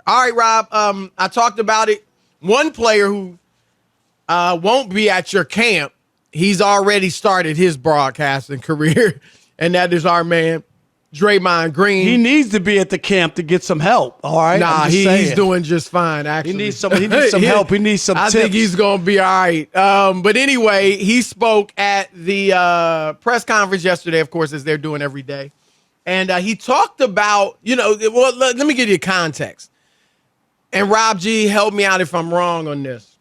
All right, Rob. I talked about it. One player who won't be at your camp, he's already started his broadcasting career, and that is our man, Draymond Green. He needs to be at the camp to get some help, all right? Nah, he's doing just fine, actually. He needs some help. He needs some tips. I think he's going to be all right. But anyway, he spoke at the press conference yesterday, of course, as they're doing every day. And he talked about, let me give you context. And Rob G, help me out if I'm wrong on this.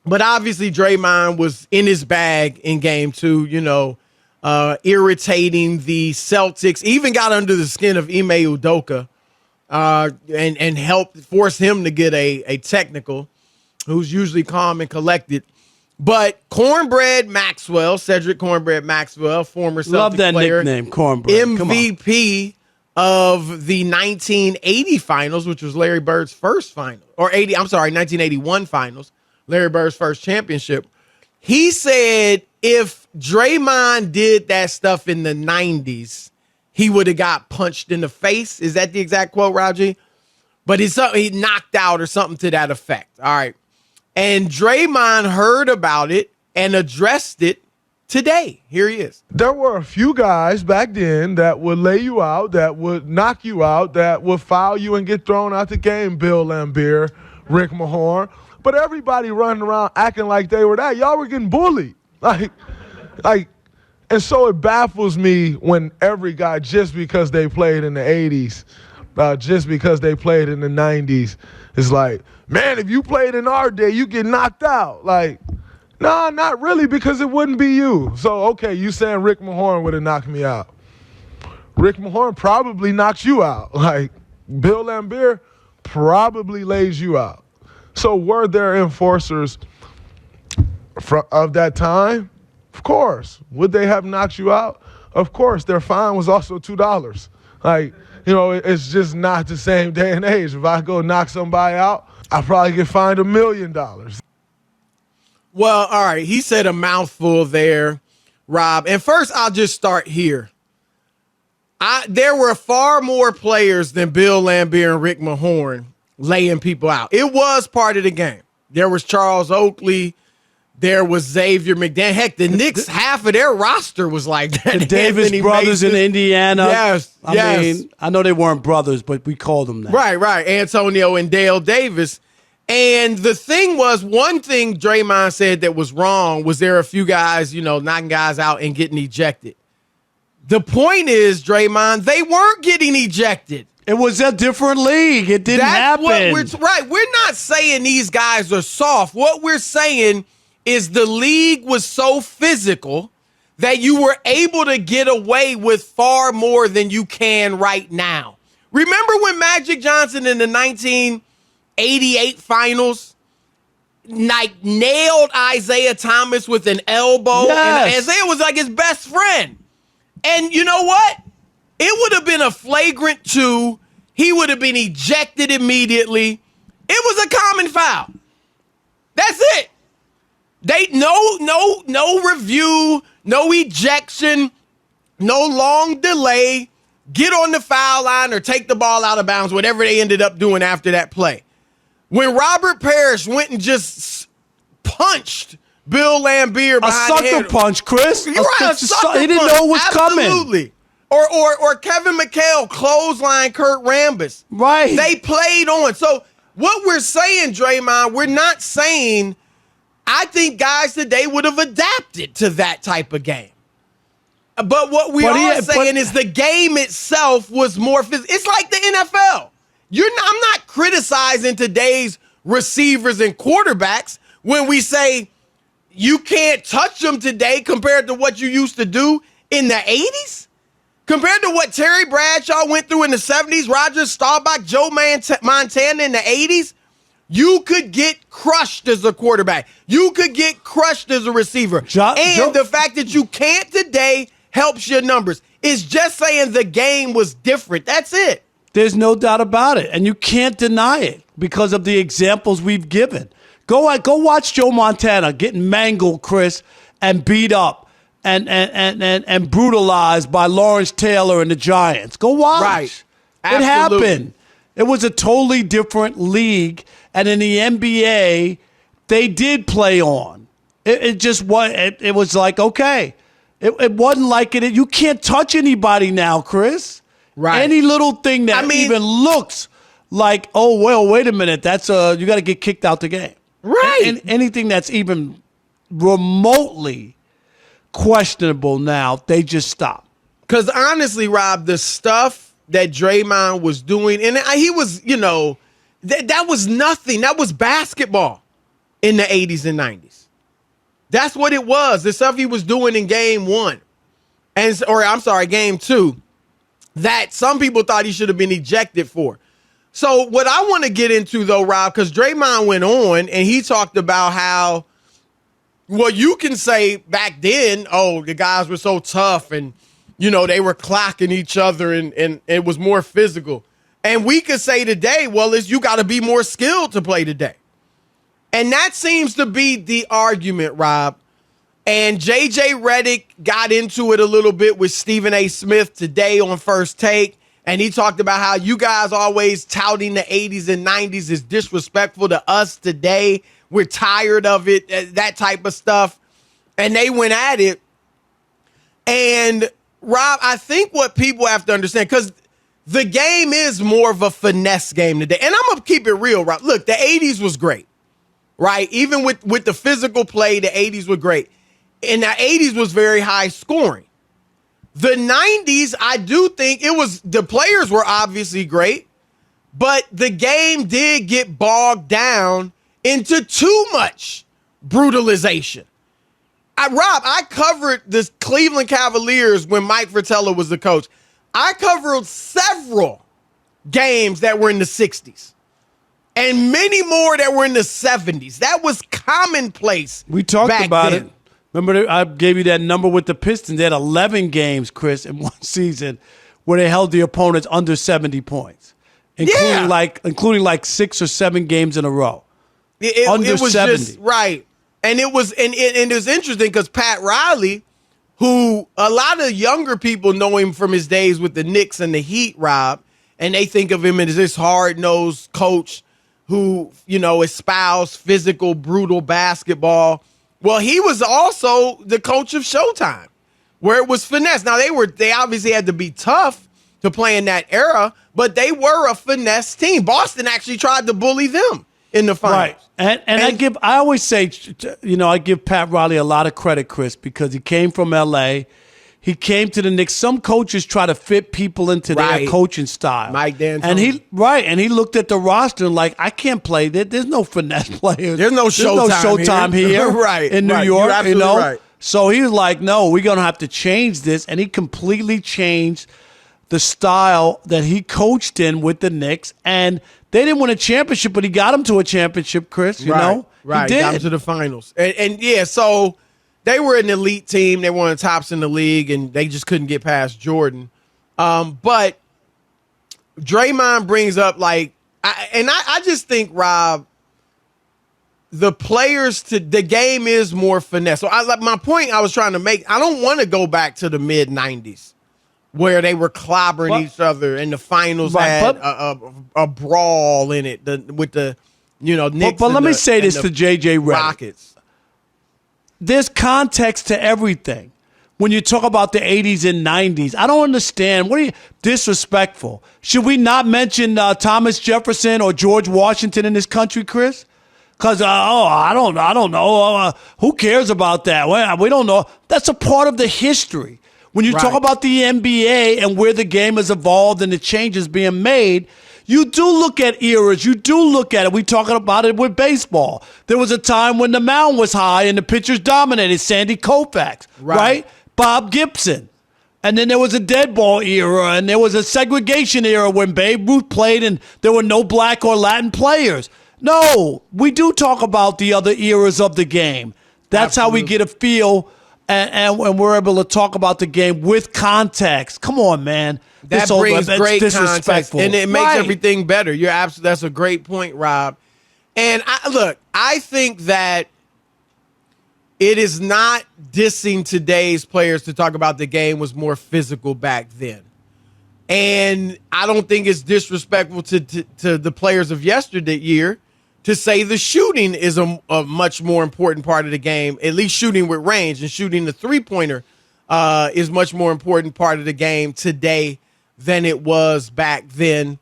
But obviously, Draymond was in his bag in game 2, irritating the Celtics, even got under the skin of Ime Udoka and helped force him to get a technical, who's usually calm and collected. But Cornbread Maxwell, Cedric Cornbread Maxwell, former Celtics love that player, nickname, Cornbread. MVP of the 1980 finals, which was Larry Bird's first final, 1981 finals, Larry Bird's first championship. He said if Draymond did that stuff in the 90s, he would have got punched in the face. Is that the exact quote, Raji? But he knocked out or something to that effect. All right. And Draymond heard about it and addressed it today. Here he is. There were a few guys back then that would lay you out, that would knock you out, that would foul you and get thrown out the game. Bill Laimbeer, Rick Mahorn. But everybody running around acting like they were that. Y'all were getting bullied. And so it baffles me when every guy, just because they played in the 80s, just because they played in the 90s, is like, man, if you played in our day, you get knocked out. Like, no, not really, because it wouldn't be you. So, okay, you saying Rick Mahorn would have knocked me out. Rick Mahorn probably knocks you out. Like, Bill Laimbeer probably lays you out. So were there enforcers of that time? Of course. Would they have knocked you out? Of course. Their fine was also $2. Like, it's just not the same day and age. If I go knock somebody out, I probably get fined $1 million. Well, all right. He said a mouthful there, Rob. And first, I'll just start here. There were far more players than Bill Laimbeer and Rick Mahorn laying people out. It was part of the game. There was Charles Oakley. There was Xavier McDaniel. Heck, the Knicks, half of their roster was like that. The Davis brothers in Indiana. Yes, I mean, I know they weren't brothers, but we called them that. Right. Antonio and Dale Davis. And the thing was, one thing Draymond said that was wrong was there a few guys, knocking guys out and getting ejected. The point is, Draymond, they weren't getting ejected. It was a different league. It didn't happen. We're not saying these guys are soft. What we're saying is the league was so physical that you were able to get away with far more than you can right now. Remember when Magic Johnson in the 1988 finals nailed Isaiah Thomas with an elbow? Yes. And Isaiah was like his best friend. And you know what? It would have been a flagrant 2. He would have been ejected immediately. It was a common foul. That's it. No review, no ejection, no long delay. Get on the foul line or take the ball out of bounds, whatever they ended up doing after that play. When Robert Parrish went and just punched Bill Laimbeer behind a sucker punch, Chris. You're right, a sucker punch. He didn't know it was coming. Absolutely. Or Kevin McHale clothesline Kurt Rambis. Right. They played on. So what we're saying, Draymond, we're not saying I think guys today would have adapted to that type of game. But what we are saying is the game itself was more physical. It's like the NFL. I'm not criticizing today's receivers and quarterbacks when we say you can't touch them today compared to what you used to do in the 80s. Compared to what Terry Bradshaw went through in the 70s, Roger Staubach, Joe Montana in the 80s, you could get crushed as a quarterback. You could get crushed as a receiver. The fact that you can't today helps your numbers. It's just saying the game was different. That's it. There's no doubt about it. And you can't deny it because of the examples we've given. Go watch Joe Montana getting mangled, Chris, and beat up and brutalized by Lawrence Taylor and the Giants. Go watch. Right. It happened. It was a totally different league. And in the NBA, they did play on. It just was. It was like, okay. It wasn't like it. You can't touch anybody now, Chris. Right. Any little thing that even looks like, oh, well, wait a minute. That's you got to get kicked out the game. Right. And anything that's even remotely questionable now, they just stop. Because honestly, Rob, the stuff that Draymond was doing, and he was, that was nothing. That was basketball in the 80s and 90s. That's what it was. The stuff he was doing in game 1. Game 2. That some people thought he should have been ejected for. So what I want to get into, though, Rob, because Draymond went on and he talked about how, well, you can say back then, oh, the guys were so tough and, they were clocking each other and it was more physical. And we could say today, well, you got to be more skilled to play today. And that seems to be the argument, Rob. And J.J. Redick got into it a little bit with Stephen A. Smith today on First Take. And he talked about how you guys always touting the 80s and 90s is disrespectful to us today. We're tired of it, that type of stuff. And they went at it. And, Rob, I think what people have to understand, because the game is more of a finesse game today. And I'm going to keep it real, Rob. Look, the 80s was great, right? Even with the physical play, the 80s were great. And the 80s was very high scoring. The 90s, I do think the players were obviously great, but the game did get bogged down into too much brutalization. Rob, I covered the Cleveland Cavaliers when Mike Fratello was the coach. I covered several games that were in the 60s and many more that were in the 70s. That was commonplace. We talked back about then. it. Remember, I gave you that number with the Pistons. They had 11 games, Chris, in one season where they held the opponents under 70 points, including like 6 or 7 games in a row. Under it was 70. Just right. And it was interesting because Pat Riley, who a lot of younger people know him from his days with the Knicks and the Heat, Rob, and they think of him as this hard-nosed coach who, espoused physical, brutal basketball. Well, he was also the coach of Showtime, where it was finesse. Now, they obviously had to be tough to play in that era, but they were a finesse team. Boston actually tried to bully them in the finals. Right. And I always say, I give Pat Riley a lot of credit, Chris, because he came from L.A., he came to the Knicks. Some coaches try to fit people into their coaching style. Mike D'Antoni. And he looked at the roster and like, I can't play that. There's no finesse players. There's no Showtime here right, in New York. You're absolutely right. So he was like, no, we're going to have to change this. And he completely changed the style that he coached in with the Knicks. And they didn't win a championship, but he got them to a championship, Chris, you know? Right, he did. Got them to the finals. So they were an elite team. They were one of the tops in the league, and they just couldn't get past Jordan. But Draymond brings up, I just think, Rob, the game is more finesse. So my point I was trying to make, I don't want to go back to the mid-90s where they were clobbering each other and the finals had a brawl in it with the, Knicks. But let me say this to J.J. Redick. Rockets. There's context to everything. When you talk about the 80s and 90s, I don't understand. What are you disrespectful? Should we not mention Thomas Jefferson or George Washington in this country, Chris? Because I don't know. Who cares about that? We don't know. That's a part of the history. When you talk about the NBA and where the game has evolved and the changes being made, you do look at eras. You do look at it. We talking about it with baseball. There was a time when the mound was high and the pitchers dominated. Sandy Koufax, right? Bob Gibson. And then there was a dead ball era, and there was a segregation era when Babe Ruth played and there were no black or Latin players. No, we do talk about the other eras of the game. That's how we get a feel, and when we're able to talk about the game with context. Come on, man. That brings great context, and it makes everything better. You're absolutely. That's a great point, Rob. And I think that it is not dissing today's players to talk about the game was more physical back then. And I don't think it's disrespectful to the players of yesteryear to say the shooting is a much more important part of the game, at least shooting with range, and shooting the three-pointer is much more important part of the game today than it was back then.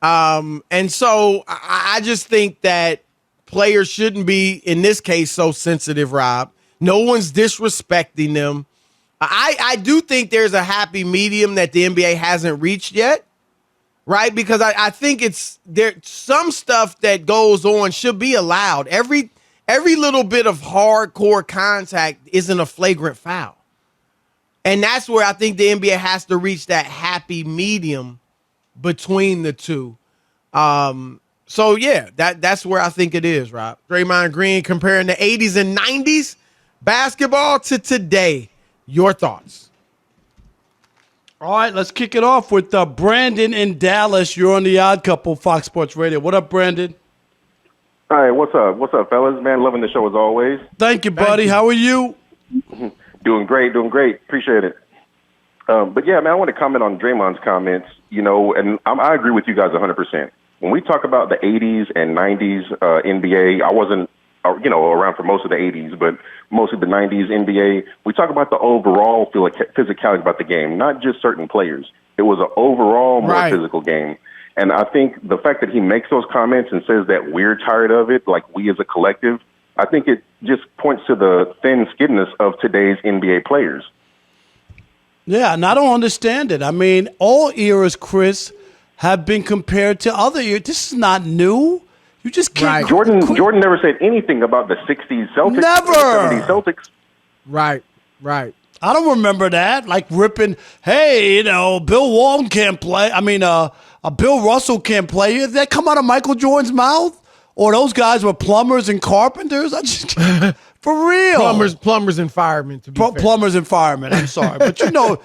And so I just think that players shouldn't be, in this case, so sensitive, Rob. No one's disrespecting them. I do think there's a happy medium that the NBA hasn't reached yet, right? Because I think it's there. Some stuff that goes on should be allowed. Every little bit of hardcore contact isn't a flagrant foul. And that's where I think the NBA has to reach that happy medium between the two. So, yeah, that's where I think it is, Rob. Draymond Green comparing the 80s and 90s basketball to today. Your thoughts? All right, let's kick it off with Brandon in Dallas. You're on the Odd Couple, Fox Sports Radio. What up, Brandon? Hi, what's up? What's up, fellas? Man, loving the show as always. Thank you, buddy. How are you? Doing great. Appreciate it. But, yeah, man, I want to comment on Draymond's comments, and I agree with you guys 100%. When we talk about the 80s and 90s NBA, I wasn't, around for most of the 80s, but mostly the 90s NBA, we talk about the overall physicality about the game, not just certain players. It was an overall more physical game. And I think the fact that he makes those comments and says that we're tired of it, like we as a collective, I think it just points to the thin skinness of today's NBA players. Yeah, and I don't understand it. I mean, all eras, Chris, have been compared to other eras. This is not new. You just can't. Jordan never said anything about the 60s Celtics. Never. The 70s Celtics. Right. I don't remember that. Like ripping, hey, Bill Walton can't play. I mean, Bill Russell can't play. Did that come out of Michael Jordan's mouth? Or those guys were plumbers and carpenters? I just can't. For real. Plumbers and firemen, to be fair. Plumbers and firemen. I'm sorry. But you know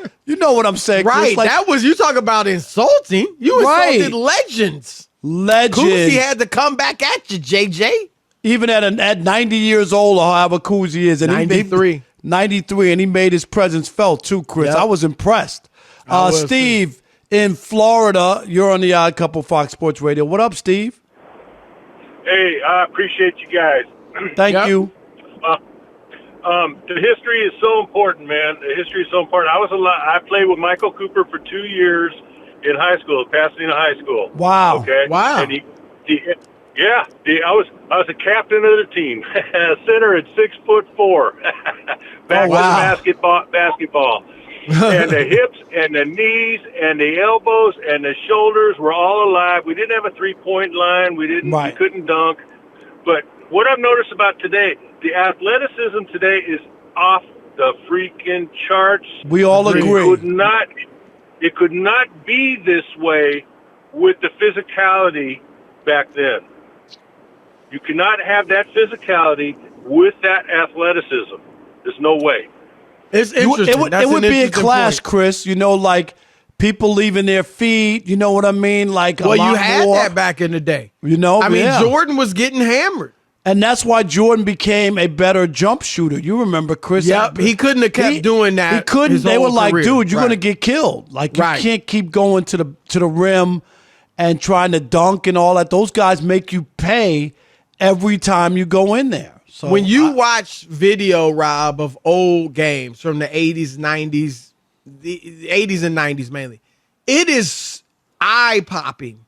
what I'm saying, Chris. Right. Like, that was, you talk about insulting. You insulted legends. Cousy had to come back at you, JJ. Even at 90 years old, or however Cousy is. And 93. 93, and he made his presence felt too, Chris. Yep. I was impressed. Steve in Florida, you're on the Odd Couple, Fox Sports Radio. What up, Steve? Hey, I appreciate you guys. Thank you. The history is so important, man. The history is so important. I played with Michael Cooper for 2 years in high school, Pasadena High School. Wow. Okay. Wow. And I was a captain of the team, center at 6'4", basketball. And the hips and the knees and the elbows and the shoulders were all alive. We didn't have a 3-point line. We couldn't dunk. But what I've noticed about today, the athleticism today is off the freaking charts. We all agree. It could not be this way with the physicality back then. You cannot have that physicality with that athleticism. There's no way. It's interesting. It would be a clash, point. Chris. Like people leaving their feet. You know what I mean? Like you had that back in the day. I mean, Jordan was getting hammered. And that's why Jordan became a better jump shooter. You remember, Chris? Yep, he couldn't have kept doing that. He couldn't. They were like, career. dude, you're going to get killed. Like, you can't keep going to the rim and trying to dunk and all that. Those guys make you pay every time you go in there. So when you watch video, Rob, of old games from the 80s, 90s, the 80s and 90s mainly, it is eye-popping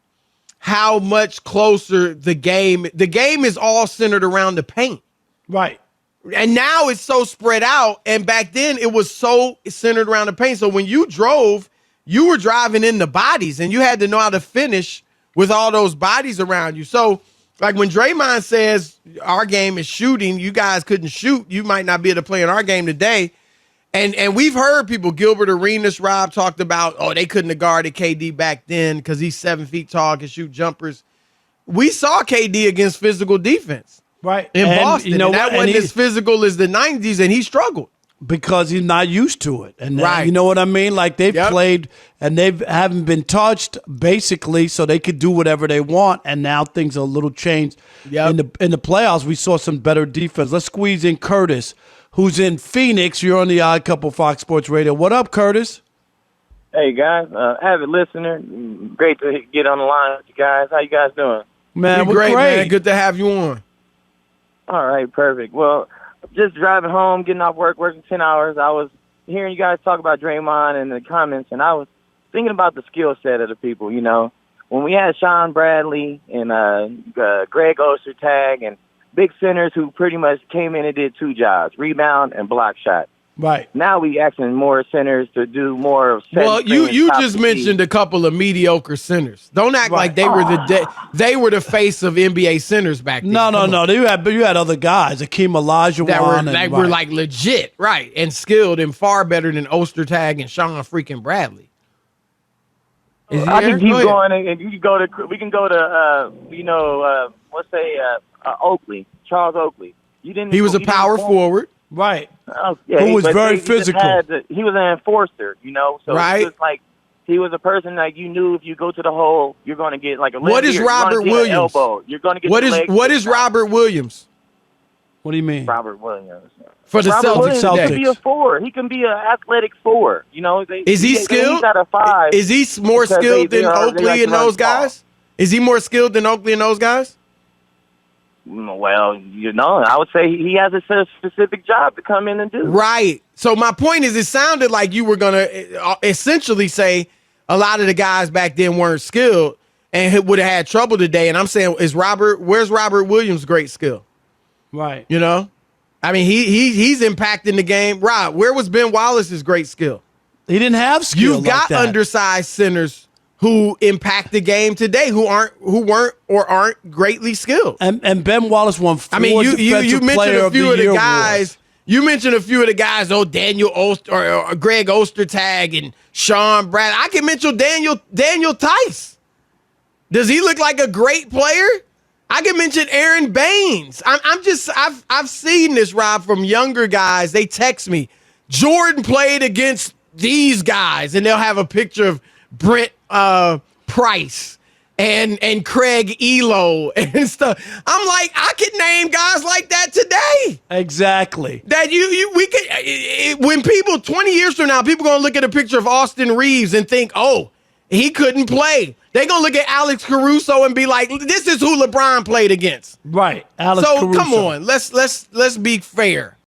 how much closer the game is all centered around the paint. Right. And now it's so spread out. And back then it was so centered around the paint. So when you drove, you were driving in the bodies and you had to know how to finish with all those bodies around you. So like when Draymond says our game is shooting, you guys couldn't shoot, you might not be able to play in our game today. And we've heard people, Gilbert Arenas, Rob, talked about, they couldn't have guarded KD back then because he's 7 feet tall, can shoot jumpers. We saw KD against physical defense. Right. In Boston. You know that wasn't as physical as the 90s, and he struggled. Because he's not used to it. And right. You know what I mean? Like they've played and they haven't been touched basically, so they could do whatever they want. And now things are a little changed. In the playoffs, we saw some better defense. Let's squeeze in Curtis, who's in Phoenix. You're on the Odd Couple, Fox Sports Radio. What up, Curtis? Hey, guys. Avid listener. Great to get on the line with you guys. How you guys doing? Man, we're great, man. Good to have you on. All right, perfect. Well, just driving home, getting off work, working 10 hours. I was hearing you guys talk about Draymond in the comments, and I was thinking about the skill set of the people, you know. When we had Sean Bradley and Greg Ostertag and big centers who pretty much came in and did two jobs, rebound and block shot. Right. Now we asking more centers to do more of well, you just mentioned a couple of mediocre centers. Don't act like they were they were the face of NBA centers back then. No. You had other guys, Akeem Olajuwon, that were like legit, right, and skilled and far better than Ostertag and Sean freaking Bradley. I can keep going, and you can go to. We can go to. Let's say Oakley, Charles Oakley. He was a power forward. Right. Yeah, who was very physical. He was an enforcer, you know. So right. He was like, he was a person that you knew if you go to the hole, you're going to get like a leg. What is Robert Williams? Elbow. You're going to get what is Robert Williams? What do you mean? Robert Williams. For the Celtics. He can be a four. He can be an athletic four. You know. Is he skilled? He's at a 5. Is he more skilled than Oakley and those guys? Is he more skilled than Oakley and those guys? Well, you know, I would say he has a specific job to come in and do. Right. So my point is, it sounded like you were going to essentially say a lot of the guys back then weren't skilled and would have had trouble today. And I'm saying, where's Robert Williams' great skill? Right. You know? I mean, he's impacting the game. Rob, where was Ben Wallace's great skill? He didn't have skill. You've got undersized centers who impact the game today, who weren't or aren't greatly skilled. And Ben Wallace won 4 you mentioned a few of the guys. Awards. You mentioned a few of the guys. Daniel or Greg Ostertag and Sean Brad. I can mention Daniel Tice. Does he look like a great player? I can mention Aaron Baines. I've seen this, Rob, from younger guys. They text me, Jordan played against these guys, and they'll have a picture of Brent Price and Craig Elo and stuff. I'm like, I could name guys like that today. Exactly. That we could. When people 20 years from now, people gonna look at a picture of Austin Reeves and think, oh, he couldn't play. They're gonna look at Alex Caruso and be like, this is who LeBron played against. Right. Alex so Caruso. Come on, let's be fair.